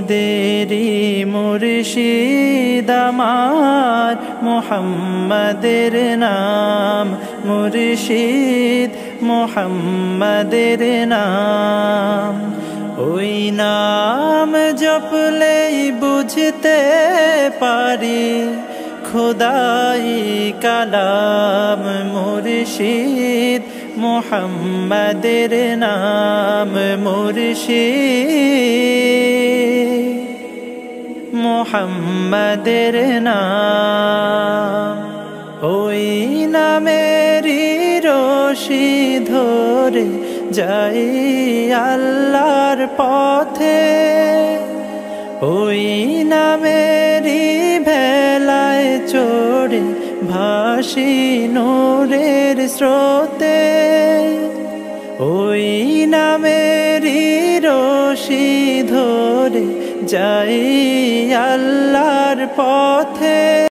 মুরিদেরি মুর্শিদ আমার মুহাম্মাদের নাম, মুর্শিদ মুহাম্মাদের নাম। ওই নাম জপলেই বুঝতে পারি খোদাই কালাম, মুর্শিদ মুহাম্মাদের নাম, মুর্শিদ মুহাম্মাদের নাম। ওই নামেরই রশি ধরে যাই আল্লাহর পথে, ওই নামেরই ভেলায় চড়ে ভাসি নূরের স্রোতে, ওই নামেরই রশি ধরে যাই আল্লাহর পথে।